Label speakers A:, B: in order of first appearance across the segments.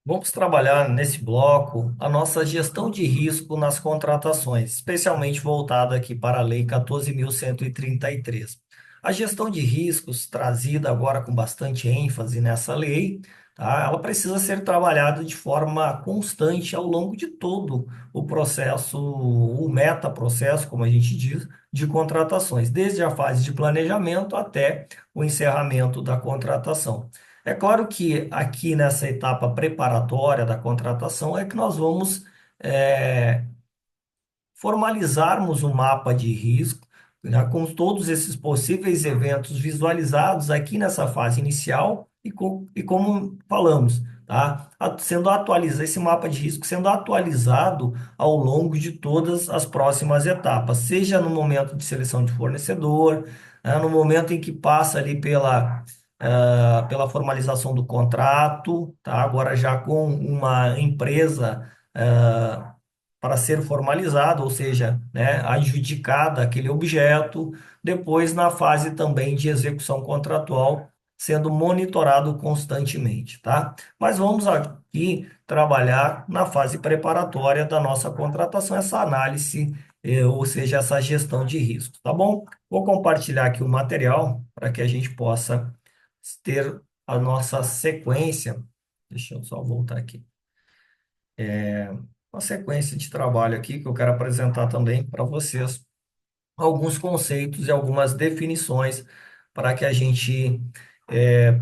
A: Vamos trabalhar nesse bloco a nossa gestão de risco nas contratações, especialmente voltada aqui para a Lei 14.133. A gestão de riscos, trazida agora com bastante ênfase nessa lei, tá? Ela precisa ser trabalhada de forma constante ao longo de todo o processo, o metaprocesso, como a gente diz, de contratações, desde a fase de planejamento até o encerramento da contratação. É claro que aqui nessa etapa preparatória da contratação é que nós vamos é, formalizarmos um mapa de risco, né, com todos esses possíveis eventos visualizados aqui nessa fase inicial e como falamos, tá? Sendo atualizado, esse mapa de risco sendo atualizado ao longo de todas as próximas etapas, seja no momento de seleção de fornecedor, né, no momento em que passa ali pela formalização do contrato, tá? Agora já com uma empresa para ser formalizado, ou seja, né, adjudicada aquele objeto, depois na fase também de execução contratual, sendo monitorado constantemente, tá? Mas vamos aqui trabalhar na fase preparatória da nossa contratação, essa análise, ou seja, essa gestão de risco, tá bom? Vou compartilhar aqui o material para que a gente possa ter a nossa sequência. Deixa eu só voltar aqui. Uma sequência de trabalho aqui que eu quero apresentar também para vocês alguns conceitos e algumas definições para que a gente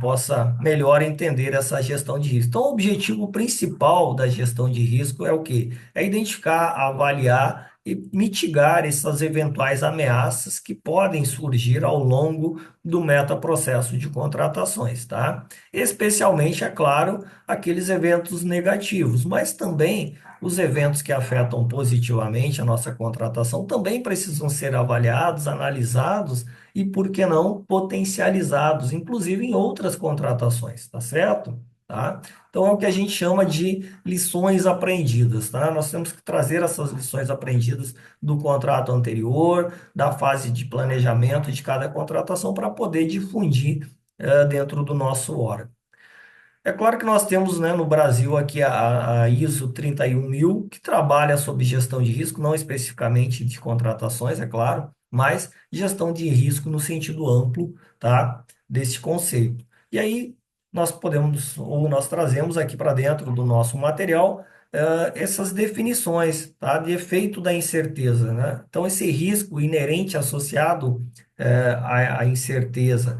A: possa melhor entender essa gestão de risco. Então, o objetivo principal da gestão de risco é o quê? É identificar, avaliar e mitigar essas eventuais ameaças que podem surgir ao longo do metaprocesso de contratações, tá? Especialmente, é claro, aqueles eventos negativos, mas também os eventos que afetam positivamente a nossa contratação também precisam ser avaliados, analisados e, por que não, potencializados, inclusive em outras contratações, tá certo? Tá? Então é o que a gente chama de lições aprendidas, tá? Nós temos que trazer essas lições aprendidas do contrato anterior, da fase de planejamento de cada contratação para poder difundir dentro do nosso órgão. É claro que nós temos, né, no Brasil aqui a ISO 31000, que trabalha sobre gestão de risco, não especificamente de contratações, é claro, mas gestão de risco no sentido amplo, tá, desse conceito. E aí nós podemos, ou nós trazemos aqui para dentro do nosso material, essas definições, tá, de efeito da incerteza, né? Então, esse risco inerente associado, à incerteza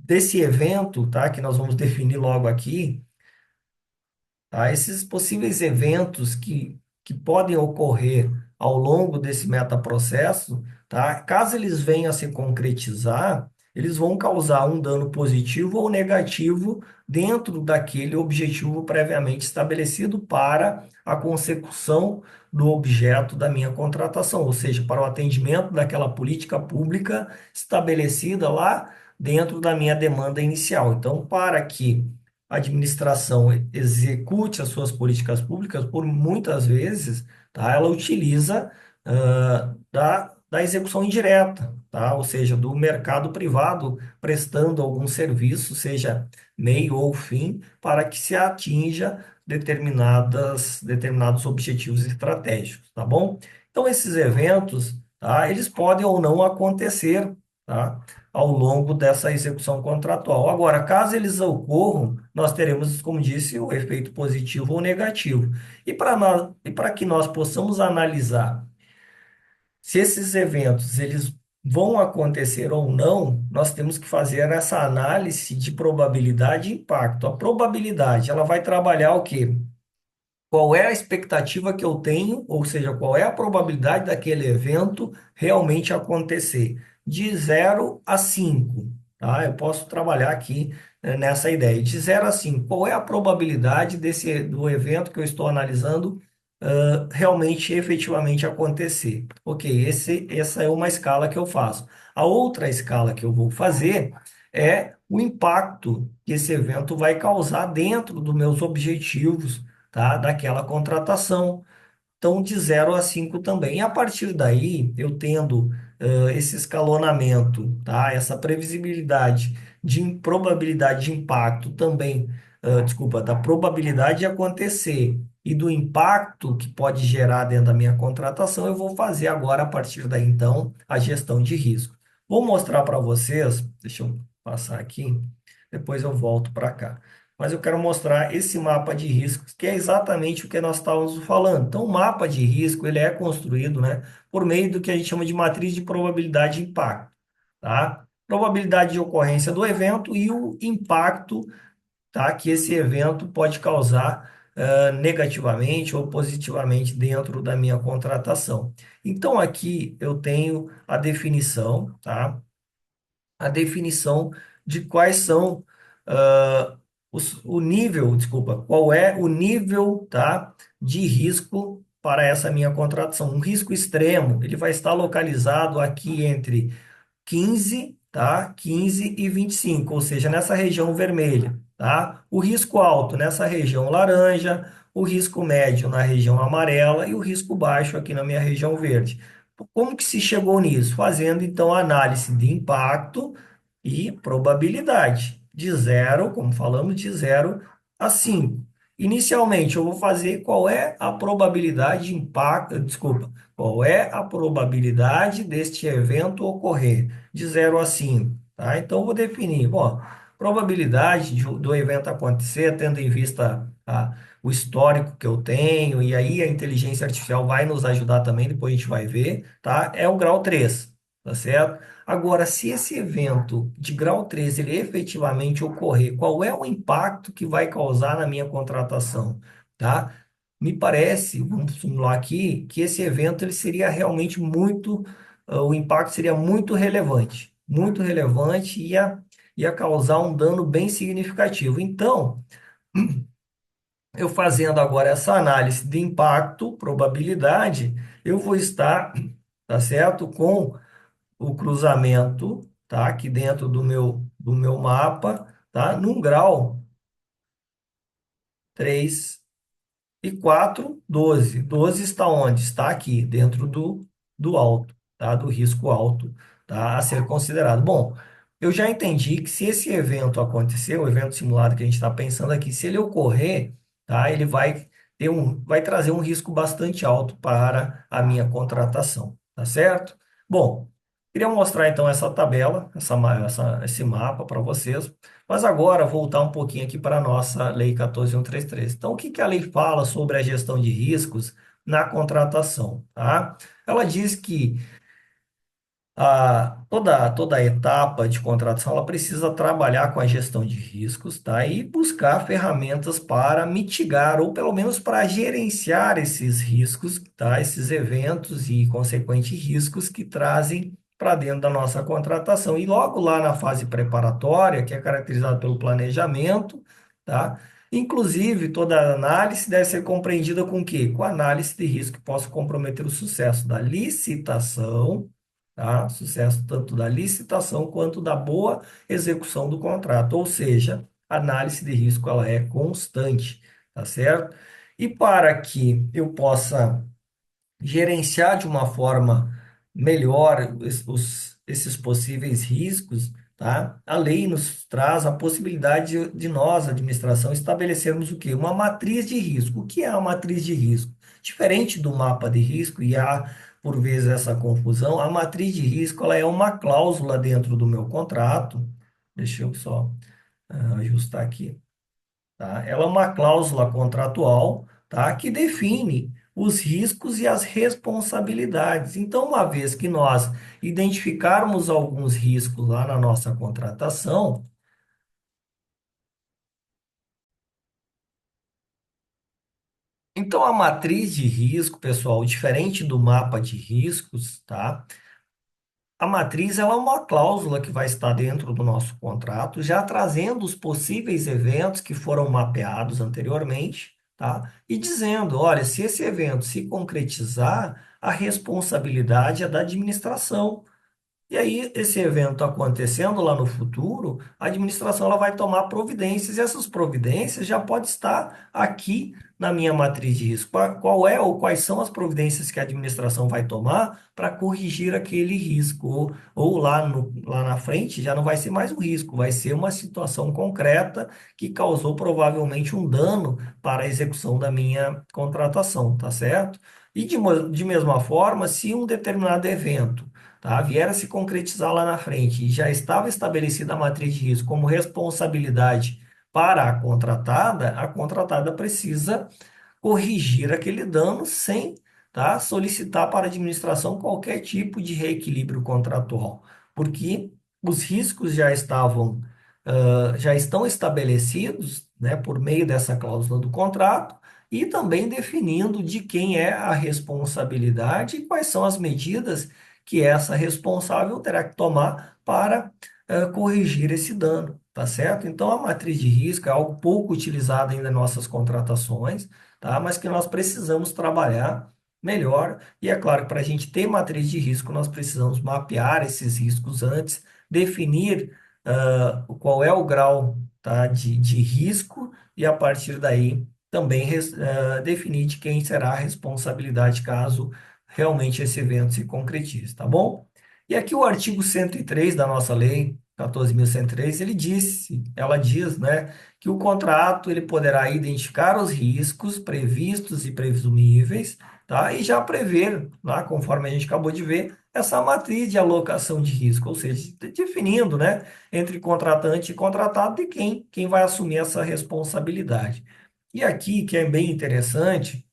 A: desse evento, tá, que nós vamos definir logo aqui, tá, esses possíveis eventos que podem ocorrer ao longo desse metaprocesso, tá, caso eles venham a se concretizar, eles vão causar um dano positivo ou negativo dentro daquele objetivo previamente estabelecido para a consecução do objeto da minha contratação, ou seja, para o atendimento daquela política pública estabelecida lá dentro da minha demanda inicial. Então, para que a administração execute as suas políticas públicas, por muitas vezes, tá, ela utiliza da execução indireta, tá? Ou seja, do mercado privado prestando algum serviço, seja meio ou fim, para que se atinja determinados objetivos estratégicos, tá bom? Então, esses eventos, tá, eles podem ou não acontecer, tá, ao longo dessa execução contratual. Agora, caso eles ocorram, nós teremos, como disse, o efeito positivo ou negativo. E para que nós possamos analisar se esses eventos eles vão acontecer ou não, nós temos que fazer essa análise de probabilidade e impacto. A probabilidade, ela vai trabalhar o quê? Qual é a expectativa que eu tenho, ou seja, qual é a probabilidade daquele evento realmente acontecer? De 0 a 5, tá? Eu posso trabalhar aqui, nessa ideia. De 0 a 5, qual é a probabilidade do evento que eu estou analisando, realmente, efetivamente acontecer? Ok, essa é uma escala que eu faço. A outra escala que eu vou fazer é o impacto que esse evento vai causar dentro dos meus objetivos, tá? Daquela contratação. Então, de 0 a 5 também. E a partir daí, eu tendo esse escalonamento, tá? Essa previsibilidade de probabilidade de impacto também desculpa, da probabilidade de acontecer e do impacto que pode gerar dentro da minha contratação, eu vou fazer agora, a partir daí, então, a gestão de risco. Vou mostrar para vocês, deixa eu passar aqui, depois eu volto para cá. Mas eu quero mostrar esse mapa de riscos, que é exatamente o que nós estávamos falando. Então, o mapa de risco, ele é construído, né, por meio do que a gente chama de matriz de probabilidade de impacto, tá? Probabilidade de ocorrência do evento e o impacto, tá, que esse evento pode causar negativamente ou positivamente dentro da minha contratação. Então, aqui eu tenho a definição, tá? A definição de quais são o nível, desculpa, qual é o nível, tá, de risco para essa minha contratação. Um risco extremo, ele vai estar localizado aqui entre 15, tá? 15 e 25, ou seja, nessa região vermelha, tá? O risco alto nessa região laranja, o risco médio na região amarela e o risco baixo aqui na minha região verde. Como que se chegou nisso? Fazendo então a análise de impacto e probabilidade de zero, como falamos, de 0 a 5. Inicialmente, eu vou fazer qual é a probabilidade de impacto, desculpa, qual é a probabilidade deste evento ocorrer de 0 a 5, tá? Então, eu vou definir, bom, probabilidade do evento acontecer, tendo em vista o histórico que eu tenho, e aí a inteligência artificial vai nos ajudar também, depois a gente vai ver, tá? É o grau 3, tá certo? Agora, se esse evento de grau 3 ele efetivamente ocorrer, qual é o impacto que vai causar na minha contratação, tá? Me parece, vamos simular aqui, que esse evento ele seria realmente muito, o impacto seria muito relevante e ia causar um dano bem significativo. Então, eu fazendo agora essa análise de impacto, probabilidade, eu vou estar, tá certo, com o cruzamento, tá, aqui dentro do meu mapa, tá, num grau 3 e 4, 12. 12 está onde? Está aqui, dentro do alto, tá? Do risco alto, tá? A ser considerado. Bom, eu já entendi que se esse evento acontecer, o evento simulado que a gente está pensando aqui, se ele ocorrer, tá? Ele vai trazer um risco bastante alto para a minha contratação, tá certo? Bom, queria mostrar então essa tabela, esse mapa para vocês. Mas agora, voltar um pouquinho aqui para a nossa Lei 14.133. Então, o que que a lei fala sobre a gestão de riscos na contratação, tá? Ela diz que toda a etapa de contratação ela precisa trabalhar com a gestão de riscos, tá? E buscar ferramentas para mitigar ou pelo menos para gerenciar esses riscos, tá? Esses eventos e consequentes riscos que trazem para dentro da nossa contratação. E logo lá na fase preparatória, que é caracterizada pelo planejamento, tá? Inclusive, toda análise deve ser compreendida com o quê? Com análise de risco que possa comprometer o sucesso da licitação, tá? Sucesso tanto da licitação quanto da boa execução do contrato, ou seja, a análise de risco ela é constante, tá certo? E para que eu possa gerenciar de uma forma melhor esses possíveis riscos, tá? A lei nos traz a possibilidade de nós, administração, estabelecermos o quê? Uma matriz de risco. O que é a matriz de risco? Diferente do mapa de risco, e há por vezes essa confusão, a matriz de risco ela é uma cláusula dentro do meu contrato. Deixa eu só ajustar aqui, tá? Ela é uma cláusula contratual, tá? Que define os riscos e as responsabilidades. Então, uma vez que nós identificarmos alguns riscos lá na nossa contratação, então a matriz de risco, pessoal, diferente do mapa de riscos, tá? A matriz ela é uma cláusula que vai estar dentro do nosso contrato, já trazendo os possíveis eventos que foram mapeados anteriormente, tá? E dizendo, olha, se esse evento se concretizar, a responsabilidade é da administração. E aí, esse evento acontecendo lá no futuro, a administração ela vai tomar providências, e essas providências já podem estar aqui na minha matriz de risco. Qual é ou quais são as providências que a administração vai tomar para corrigir aquele risco? Ou lá, lá na frente já não vai ser mais um risco, vai ser uma situação concreta que causou provavelmente um dano para a execução da minha contratação, tá certo? E de mesma forma, se um determinado evento, tá, vier a se concretizar lá na frente e já estava estabelecida a matriz de risco como responsabilidade para a contratada precisa corrigir aquele dano sem, tá, solicitar para a administração qualquer tipo de reequilíbrio contratual, porque os riscos já estão estabelecidos, né, por meio dessa cláusula do contrato e também definindo de quem é a responsabilidade e quais são as medidas que essa responsável terá que tomar para corrigir esse dano, tá certo? Então, a matriz de risco é algo pouco utilizado ainda em nossas contratações, tá? Mas que nós precisamos trabalhar melhor. E é claro que para a gente ter matriz de risco, nós precisamos mapear esses riscos antes, definir qual é o grau, tá, de risco e a partir daí também definir de quem será a responsabilidade caso realmente esse evento se concretize, tá bom? E aqui o artigo 103 da nossa lei, 14.103, ela diz, né, que o contrato ele poderá identificar os riscos previstos e presumíveis, tá? E já prever, lá, conforme a gente acabou de ver, essa matriz de alocação de risco, ou seja, definindo, né, entre contratante e contratado de quem vai assumir essa responsabilidade. E aqui, que é bem interessante,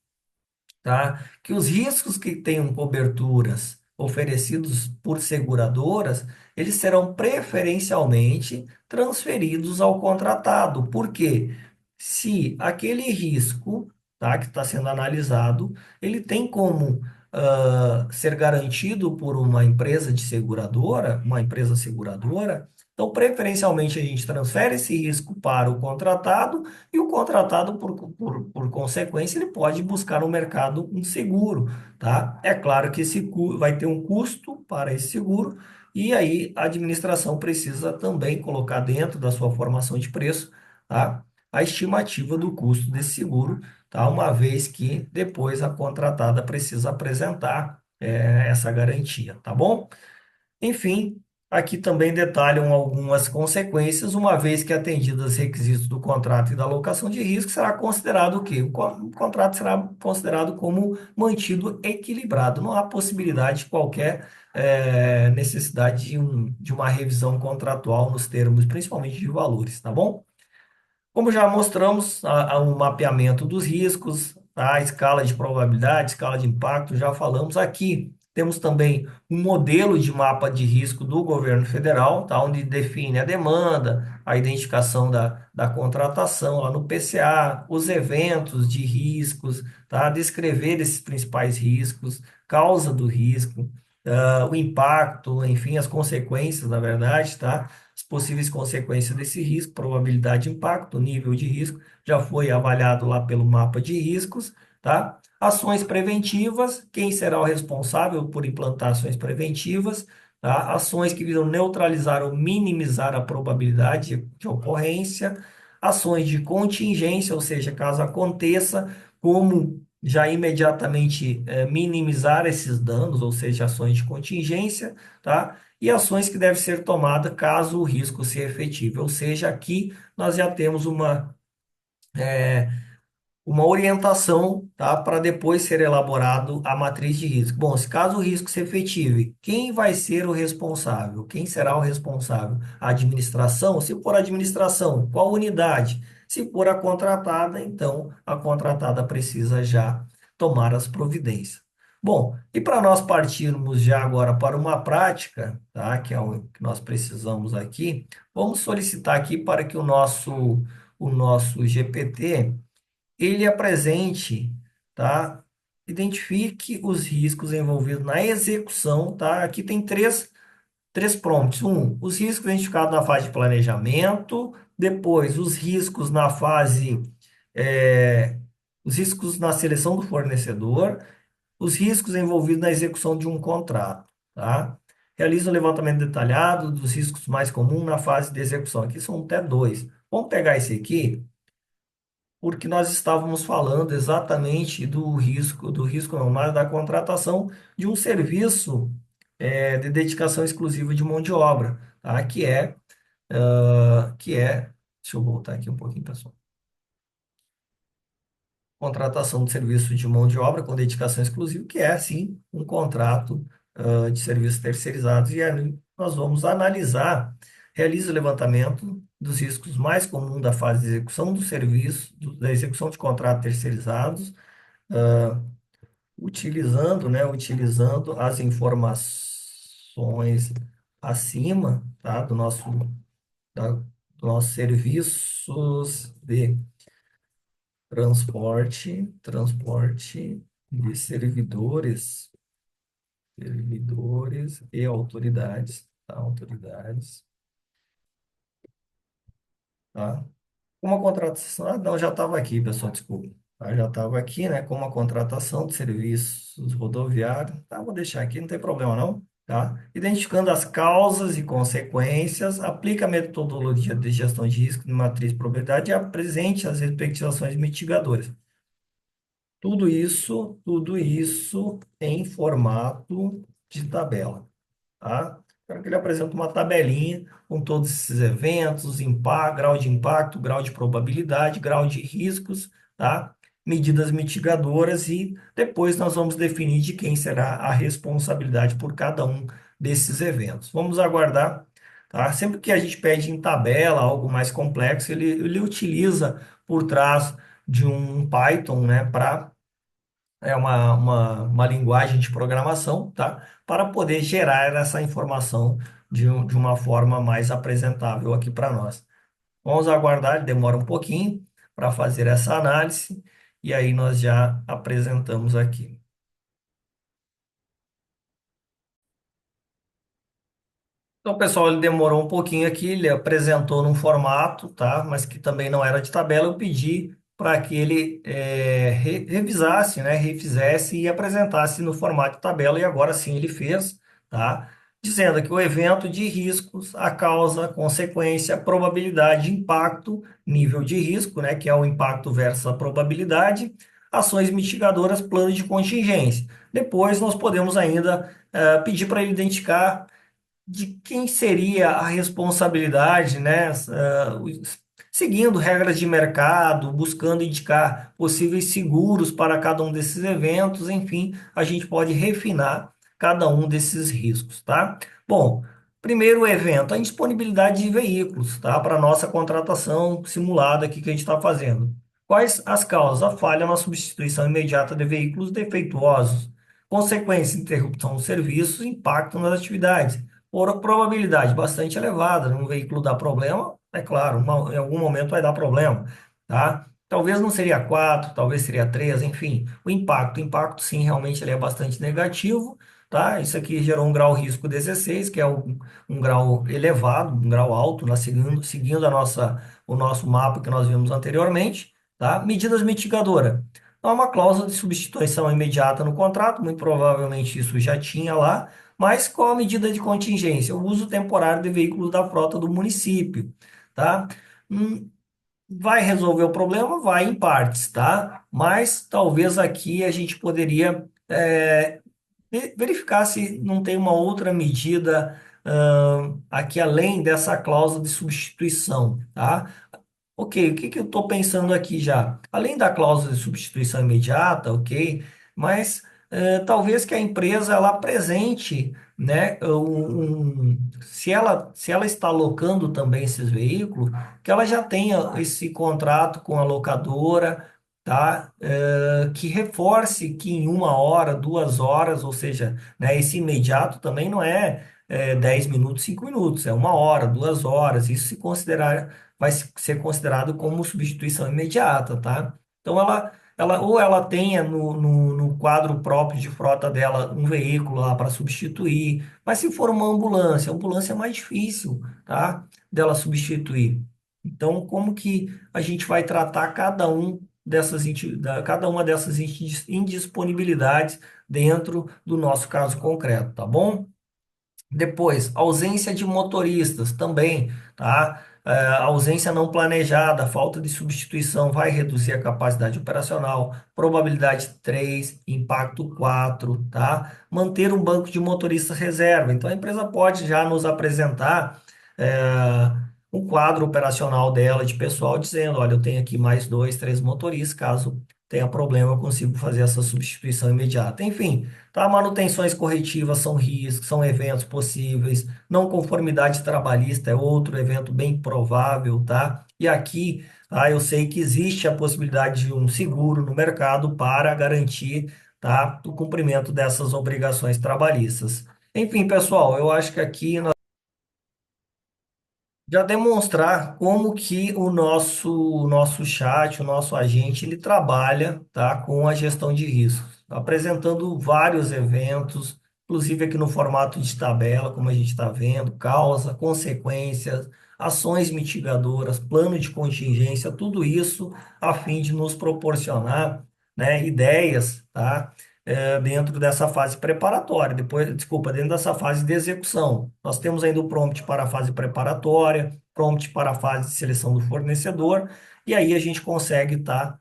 A: tá? Que os riscos que tenham coberturas oferecidos por seguradoras, eles serão preferencialmente transferidos ao contratado. Por quê? Se aquele risco, tá, que está sendo analisado, ele tem como ser garantido por uma empresa de seguradora, uma empresa seguradora, então preferencialmente a gente transfere esse risco para o contratado e o contratado, por consequência, ele pode buscar no mercado um seguro, tá? É claro que vai ter um custo para esse seguro, e aí a administração precisa também colocar dentro da sua formação de preço, tá, a estimativa do custo desse seguro, tá? Uma vez que depois a contratada precisa apresentar essa garantia, tá bom? Enfim, aqui também detalham algumas consequências, uma vez que atendidos os requisitos do contrato e da alocação de risco, será considerado o quê? O contrato será considerado como mantido equilibrado. Não há possibilidade de qualquer necessidade de uma revisão contratual nos termos, principalmente de valores, tá bom? Como já mostramos, há um mapeamento dos riscos, tá? A escala de probabilidade, escala de impacto, já falamos aqui. Temos também um modelo de mapa de risco do governo federal, tá? Onde define a demanda, a identificação da contratação lá no PCA, os eventos de riscos, tá? Descrever esses principais riscos, causa do risco, o impacto, enfim, as consequências, na verdade, tá? As possíveis consequências desse risco, probabilidade de impacto, nível de risco, já foi avaliado lá pelo mapa de riscos, tá? Ações preventivas, quem será o responsável por implantar ações preventivas, tá? Ações que visam neutralizar ou minimizar a probabilidade de ocorrência, ações de contingência, ou seja, caso aconteça, como já imediatamente minimizar esses danos, ou seja, ações de contingência, tá? E ações que devem ser tomadas caso o risco se efetive. Ou seja, aqui nós já temos uma orientação, tá, para depois ser elaborado a matriz de risco. Bom, se caso o risco se efetive, quem vai ser o responsável? Quem será o responsável? A administração? Se for a administração, qual unidade? Se for a contratada, então a contratada precisa já tomar as providências. Bom, e para nós partirmos já agora para uma prática, tá, que é o que nós precisamos aqui, vamos solicitar aqui para que o nosso GPT ele apresente, tá? Identifique os riscos envolvidos na execução, tá? Aqui tem três prompts. Os riscos identificados na fase de planejamento. Depois, os riscos na fase, é, os riscos na seleção do fornecedor. Os riscos envolvidos na execução de um contrato, tá? Realiza o levantamento detalhado dos riscos mais comuns na fase de execução. Aqui são até dois. Vamos pegar esse aqui, porque nós estávamos falando exatamente do risco não, mas da contratação de um serviço de dedicação exclusiva de mão de obra, tá? Deixa eu voltar aqui um pouquinho, pessoal. Contratação de serviço de mão de obra com dedicação exclusiva, que é, sim, um contrato, de serviços terceirizados. E aí nós vamos analisar, realiza o levantamento dos riscos mais comuns da fase de execução do serviço, da execução de contratos terceirizados, ah, utilizando as informações acima, tá, da, do nossos serviços de transporte de servidores e autoridades, tá? Autoridades, tá? Uma contratação, não, já estava aqui, pessoal, desculpa. Tá? Já estava aqui, né? Com uma contratação de serviços rodoviários, tá? Vou deixar aqui, não tem problema não, tá? Identificando as causas e consequências, aplica a metodologia de gestão de risco de matriz de probabilidade e apresente as respectivas ações mitigadoras. Tudo isso em formato de tabela, tá? Quero que ele apresente uma tabelinha com todos esses eventos, grau de impacto, grau de probabilidade, grau de riscos, tá? Medidas mitigadoras e depois nós vamos definir de quem será a responsabilidade por cada um desses eventos. Vamos aguardar, tá? Sempre que a gente pede em tabela algo mais complexo, ele utiliza por trás de um Python, né, para uma linguagem de programação, tá? Para poder gerar essa informação de uma forma mais apresentável aqui para nós. Vamos aguardar, ele demora um pouquinho para fazer essa análise e aí nós já apresentamos aqui. Então, pessoal, ele demorou um pouquinho aqui, ele apresentou num formato, tá? Mas que também não era de tabela. Eu pedi para que ele revisasse, né? Refizesse e apresentasse no formato de tabela, e agora sim ele fez, tá? Dizendo que o evento de riscos, a causa, consequência, probabilidade, impacto, nível de risco, né? Que é o impacto versus a probabilidade, ações mitigadoras, plano de contingência. Depois nós podemos ainda pedir para ele identificar de quem seria a responsabilidade, né? Seguindo regras de mercado, buscando indicar possíveis seguros para cada um desses eventos, enfim, a gente pode refinar cada um desses riscos, tá? Bom, primeiro evento, a indisponibilidade de veículos, tá? Para nossa contratação simulada aqui que a gente está fazendo. Quais as causas? A falha na substituição imediata de veículos defeituosos. Consequência, interrupção dos serviços, impacto nas atividades por probabilidade bastante elevada. Um veículo dá problema, é claro, em algum momento vai dar problema, tá? Talvez não seria 4, talvez seria 3, enfim. O impacto sim, realmente ele é bastante negativo, tá? Isso aqui gerou um grau risco 16, que é um grau elevado, um grau alto, seguindo o nosso mapa que nós vimos anteriormente, tá? Medidas mitigadoras. Há uma cláusula de substituição imediata no contrato, muito provavelmente isso já tinha lá, mas qual a medida de contingência? O uso temporário de veículos da frota do município, tá? Hum, Vai resolver o problema? Vai em partes, tá? Mas talvez aqui a gente poderia verificar se não tem uma outra medida aqui além dessa cláusula de substituição, tá? Ok, o que que eu estou pensando aqui já? Além da cláusula de substituição imediata, ok, mas talvez que a empresa ela apresente, né, se ela está alocando também esses veículos, que ela já tenha esse contrato com a locadora, tá? Que reforce que em 1 hora, 2 horas, ou seja, né, esse imediato também não é 10 minutos, 5 minutos, é 1 hora, 2 horas, isso se considerar vai ser considerado como substituição imediata, tá? Então ou ela tenha no quadro próprio de frota dela um veículo lá para substituir, mas se for uma ambulância, a ambulância é mais difícil, tá? Dela substituir. Então, como que a gente vai tratar cada uma dessas indisponibilidades dentro do nosso caso concreto, tá bom? Depois, ausência de motoristas também, tá? Ausência não planejada, falta de substituição vai reduzir a capacidade operacional. Probabilidade 3, impacto 4, tá? Manter um banco de motoristas reserva. Então, a empresa pode já nos apresentar um quadro operacional dela de pessoal dizendo, olha, eu tenho aqui mais dois, três motoristas, caso tenha problema, eu consigo fazer essa substituição imediata. Enfim, tá? Manutenções corretivas são riscos, são eventos possíveis. Não conformidade trabalhista é outro evento bem provável, tá? E aqui, tá, eu sei que existe a possibilidade de um seguro no mercado para garantir, tá, o cumprimento dessas obrigações trabalhistas. Enfim, pessoal, eu acho que aqui já demonstrar como que o nosso chat, o nosso agente, ele trabalha, tá, com a gestão de riscos, apresentando vários eventos, inclusive aqui no formato de tabela, como a gente está vendo, causa, consequências, ações mitigadoras, plano de contingência, tudo isso a fim de nos proporcionar, né, ideias, tá, dentro dessa fase preparatória, depois, desculpa, dentro dessa fase de execução. Nós temos ainda o prompt para a fase preparatória, prompt para a fase de seleção do fornecedor, e aí a gente consegue estar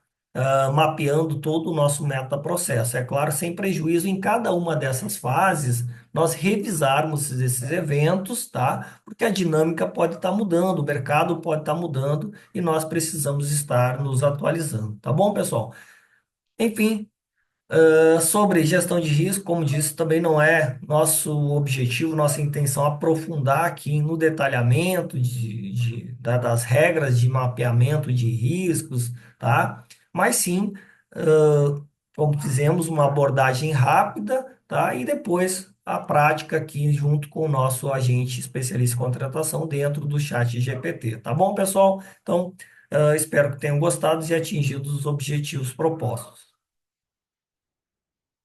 A: mapeando todo o nosso metaprocesso. É claro, sem prejuízo em cada uma dessas fases, nós revisarmos esses eventos, tá? Porque a dinâmica pode estar mudando, o mercado pode estar mudando e nós precisamos estar nos atualizando, tá bom, pessoal? Enfim, sobre gestão de risco, como disse, também não é nosso objetivo, nossa intenção aprofundar aqui no detalhamento das regras de mapeamento de riscos, tá? Mas sim, como dizemos, uma abordagem rápida, tá? E depois a prática aqui junto com o nosso agente especialista em contratação dentro do chat GPT, tá bom, pessoal? Então, espero que tenham gostado e atingido os objetivos propostos.